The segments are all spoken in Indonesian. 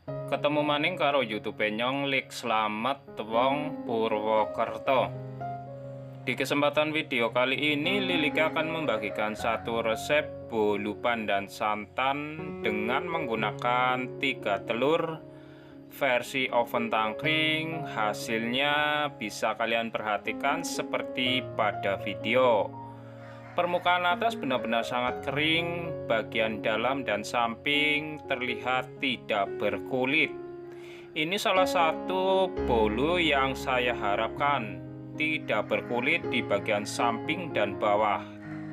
Ketemu maning karo YouTube Nyong Lik Slamet Wong Purwokerto. Di kesempatan video kali ini Lilika akan membagikan satu resep bolu pandan santan dengan menggunakan 3 telur versi oven tangkring. Hasilnya bisa kalian perhatikan seperti pada video. Permukaan atas benar-benar sangat kering, bagian dalam dan samping terlihat tidak berkulit. Ini salah satu bolu yang saya harapkan tidak berkulit di bagian samping dan bawah.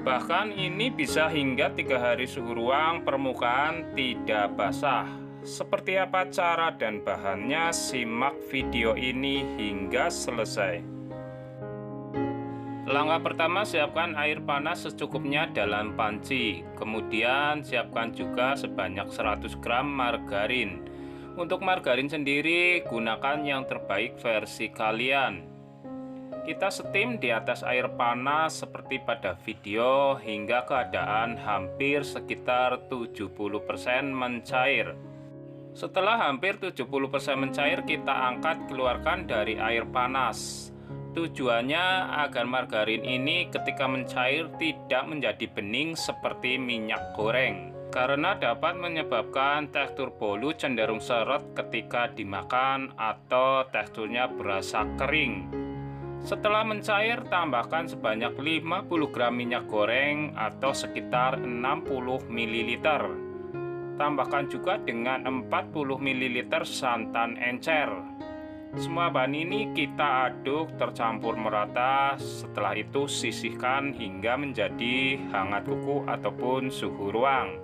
Bahkan ini bisa hingga 3 hari suhu ruang permukaan tidak basah. Seperti apa cara dan bahannya? Simak video ini hingga selesai. Langkah pertama, siapkan air panas secukupnya dalam panci. Kemudian siapkan juga sebanyak 100 gram margarin. Untuk margarin sendiri gunakan yang terbaik versi kalian. Kita steam di atas air panas seperti pada video hingga keadaan hampir sekitar 70% mencair. Setelah hampir 70% mencair, kita angkat keluarkan dari air panas. Tujuannya agar margarin ini ketika mencair tidak menjadi bening seperti minyak goreng, karena dapat menyebabkan tekstur bolu cenderung seret ketika dimakan atau teksturnya berasa kering. Setelah mencair, tambahkan sebanyak 50 gram minyak goreng atau sekitar 60 ml. Tambahkan juga dengan 40 ml santan encer. Semua bahan ini kita aduk tercampur merata. Setelah itu sisihkan hingga menjadi hangat kuku ataupun suhu ruang.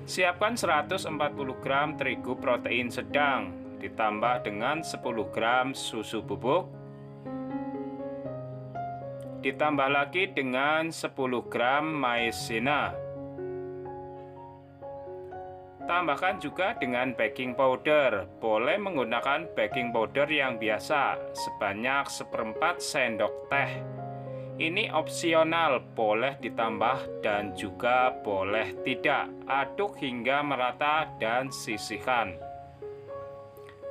Siapkan 140 gram terigu protein sedang ditambah dengan 10 gram susu bubuk. Ditambah lagi dengan 10 gram maizena. Tambahkan juga dengan baking powder. Boleh menggunakan baking powder yang biasa sebanyak 1/4 sendok teh. Ini opsional, boleh ditambah dan juga boleh tidak. Aduk hingga merata dan sisihkan.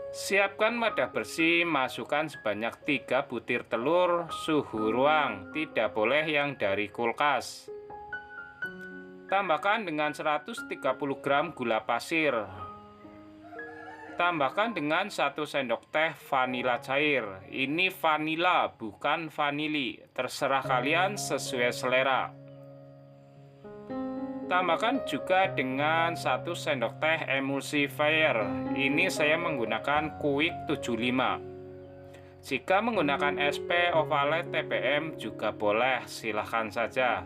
Siapkan wadah bersih, masukkan sebanyak 3 butir telur suhu ruang, tidak boleh yang dari kulkas. Tambahkan dengan 130 gram gula pasir. Tambahkan dengan 1 sendok teh vanila cair. Ini vanila bukan vanili, terserah kalian sesuai selera. Tambahkan juga dengan 1 sendok teh emulsifier. Ini saya menggunakan Quick 75. Jika menggunakan SP Ovalet TPM juga boleh, silahkan saja.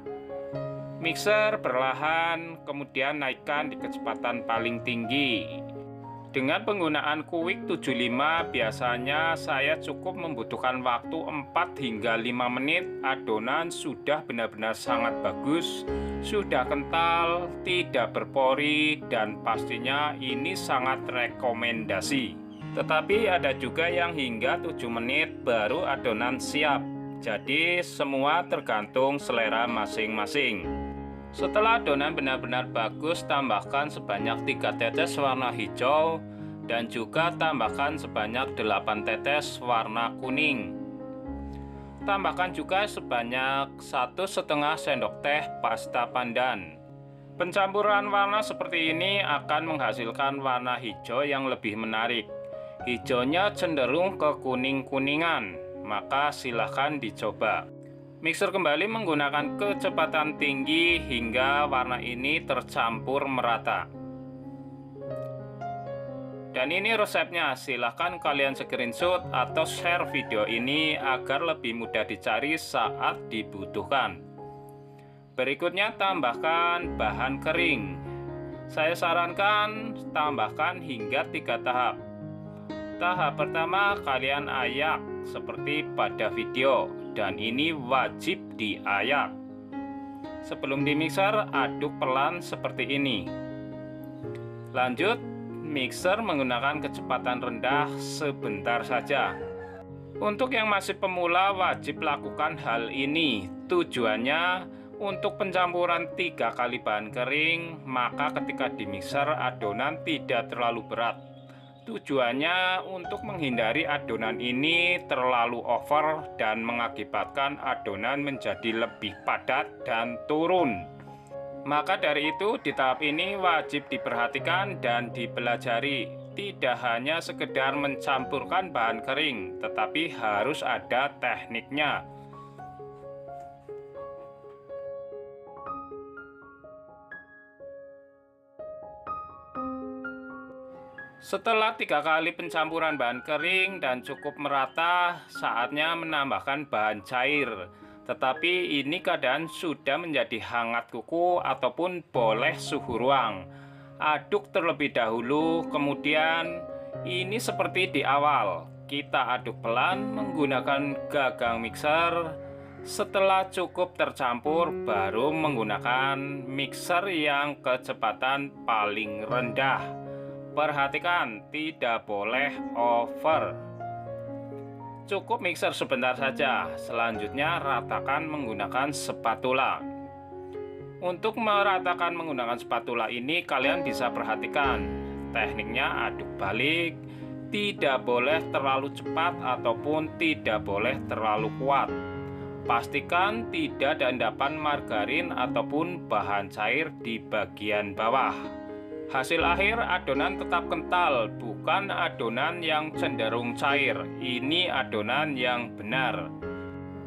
Mixer perlahan, kemudian naikkan di kecepatan paling tinggi. Dengan penggunaan Quick 75 biasanya saya cukup membutuhkan waktu 4 hingga 5 menit. Adonan sudah benar-benar sangat bagus, sudah kental, tidak berpori, dan pastinya ini sangat rekomendasi. Tetapi ada juga yang hingga 7 menit baru adonan siap. Jadi semua tergantung selera masing-masing. Setelah adonan benar-benar bagus, tambahkan sebanyak 3 tetes warna hijau dan juga tambahkan sebanyak 8 tetes warna kuning. Tambahkan juga sebanyak 1,5 sendok teh pasta pandan. Pencampuran warna seperti ini akan menghasilkan warna hijau yang lebih menarik. Hijaunya cenderung ke kuning-kuningan, maka silahkan dicoba. Mixer kembali menggunakan kecepatan tinggi hingga warna ini tercampur merata. Dan ini resepnya, silahkan kalian screenshot atau share video ini agar lebih mudah dicari saat dibutuhkan. Berikutnya tambahkan bahan kering. Saya sarankan tambahkan hingga 3 tahap. Tahap pertama kalian ayak seperti pada video, dan ini wajib diayak. Sebelum dimixer, aduk pelan seperti ini. Lanjut, mixer menggunakan kecepatan rendah sebentar saja. Untuk yang masih pemula wajib lakukan hal ini. Tujuannya Untuk pencampuran 3 kali bahan kering, maka ketika di mixer adonan tidak terlalu berat. Tujuannya untuk menghindari adonan ini terlalu over dan mengakibatkan adonan menjadi lebih padat dan turun. Maka dari itu di tahap ini wajib diperhatikan dan dipelajari. Tidak hanya sekedar mencampurkan bahan kering, tetapi harus ada tekniknya. Setelah 3 kali pencampuran bahan kering dan cukup merata, saatnya menambahkan bahan cair. Tetapi ini keadaan sudah menjadi hangat kuku ataupun boleh suhu ruang. Aduk terlebih dahulu, kemudian ini seperti di awal. Kita aduk pelan menggunakan gagang mixer. Setelah cukup tercampur, baru menggunakan mixer yang kecepatan paling rendah. Perhatikan, tidak boleh over. Cukup mixer sebentar saja. Selanjutnya ratakan menggunakan spatula. Untuk meratakan menggunakan spatula ini kalian bisa perhatikan tekniknya aduk balik. Tidak boleh terlalu cepat ataupun tidak boleh terlalu kuat. Pastikan tidak ada endapan margarin ataupun bahan cair di bagian bawah. Hasil akhir adonan tetap kental, bukan adonan yang cenderung cair. Ini adonan yang benar.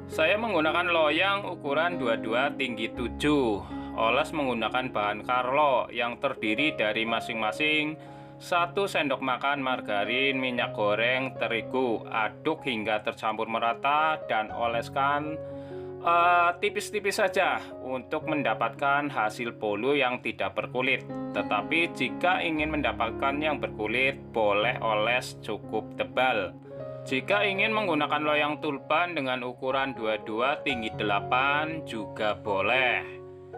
Saya menggunakan loyang ukuran 22 tinggi 7. Oles menggunakan bahan Carlo yang terdiri dari masing-masing 1 sendok makan margarin, minyak goreng, terigu. Aduk hingga tercampur merata dan oleskan tipis-tipis saja untuk mendapatkan hasil bolu yang tidak berkulit. Tetapi jika ingin mendapatkan yang berkulit, boleh oles cukup tebal. Jika ingin menggunakan loyang tulpan dengan ukuran 22 tinggi 8 juga boleh.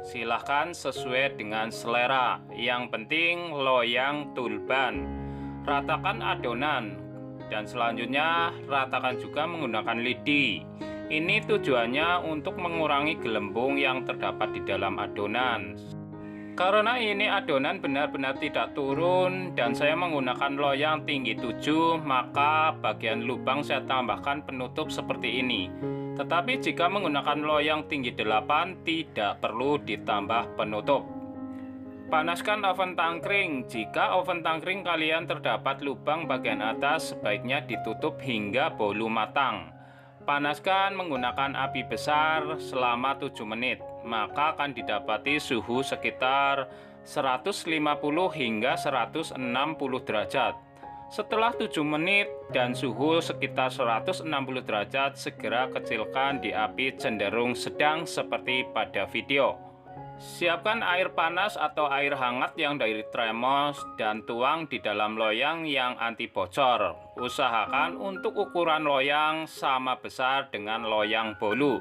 Silahkan sesuai dengan selera. Yang penting loyang tulpan. Ratakan adonan dan selanjutnya ratakan juga menggunakan lidi. Ini tujuannya untuk mengurangi gelembung yang terdapat di dalam adonan. Karena ini adonan benar-benar tidak turun dan saya menggunakan loyang tinggi 7, maka bagian lubang saya tambahkan penutup seperti ini. Tetapi jika menggunakan loyang tinggi 8, tidak perlu ditambah penutup. Panaskan oven tangkring. Jika oven tangkring kalian terdapat lubang bagian atas, sebaiknya ditutup hingga bolu matang. Panaskan menggunakan api besar selama 7 menit, maka akan didapati suhu sekitar 150 hingga 160 derajat. Setelah 7 menit dan suhu sekitar 160 derajat, segera kecilkan di api cenderung sedang seperti pada video. Siapkan air panas atau air hangat yang dari termos dan tuang di dalam loyang yang anti bocor. Usahakan untuk ukuran loyang sama besar dengan loyang bolu.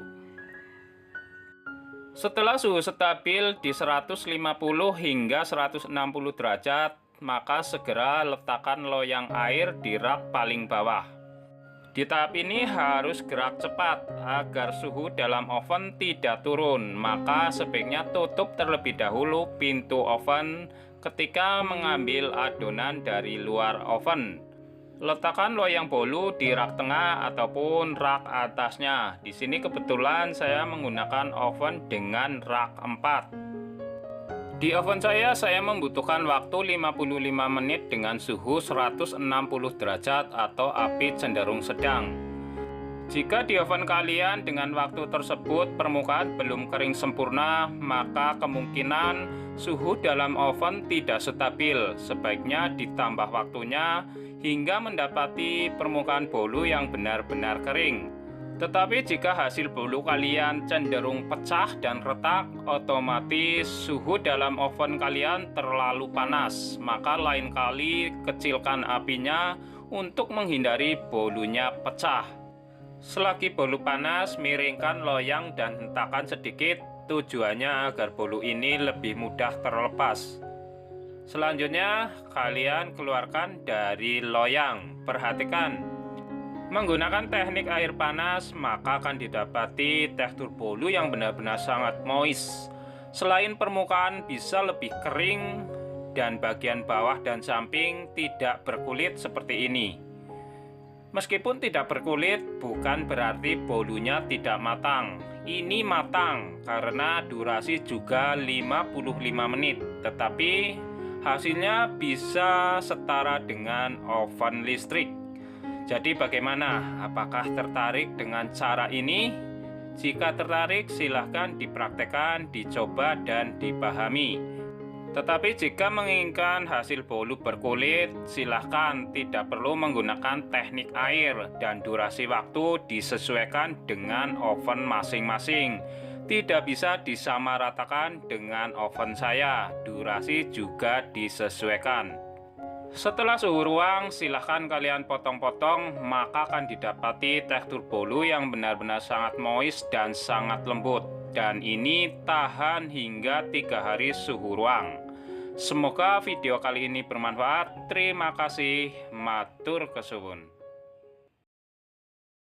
Setelah suhu stabil di 150 hingga 160 derajat, maka segera letakkan loyang air di rak paling bawah. Di tahap ini harus gerak cepat agar suhu dalam oven tidak turun, maka sebaiknya tutup terlebih dahulu pintu oven ketika mengambil adonan dari luar oven. Letakkan loyang bolu di rak tengah ataupun rak atasnya. Di sini kebetulan saya menggunakan oven dengan rak 4. Di oven saya membutuhkan waktu 55 menit dengan suhu 160 derajat atau api cenderung sedang. Jika di oven kalian dengan waktu tersebut permukaan belum kering sempurna, maka kemungkinan suhu dalam oven tidak stabil. Sebaiknya ditambah waktunya hingga mendapati permukaan bolu yang benar-benar kering. Tetapi jika hasil bolu kalian cenderung pecah dan retak, otomatis suhu dalam oven kalian terlalu panas. Maka lain kali kecilkan apinya untuk menghindari bolunya pecah. Selagi bolu panas, miringkan loyang dan hentakan sedikit. Tujuannya agar bolu ini lebih mudah terlepas. Selanjutnya, kalian keluarkan dari loyang. Perhatikan, Menggunakan teknik air panas, maka akan didapati tekstur bolu yang benar-benar sangat moist. Selain permukaan bisa lebih kering dan bagian bawah dan samping tidak berkulit seperti ini. Meskipun tidak berkulit, bukan berarti bolunya tidak matang. Ini matang karena durasi juga 55 menit, tetapi hasilnya bisa setara dengan oven listrik. Jadi bagaimana? Apakah tertarik dengan cara ini? Jika tertarik, silahkan dipraktekkan, dicoba, dan dipahami. Tetapi jika menginginkan hasil bolu berkulit, silahkan tidak perlu menggunakan teknik air dan durasi waktu disesuaikan dengan oven masing-masing. Tidak bisa disamaratakan dengan oven saya, durasi juga disesuaikan. Setelah suhu ruang, silahkan kalian potong-potong, maka akan didapati tekstur bolu yang benar-benar sangat moist dan sangat lembut. Dan ini tahan hingga 3 hari suhu ruang. Semoga video kali ini bermanfaat. Terima kasih, matur kesuwun.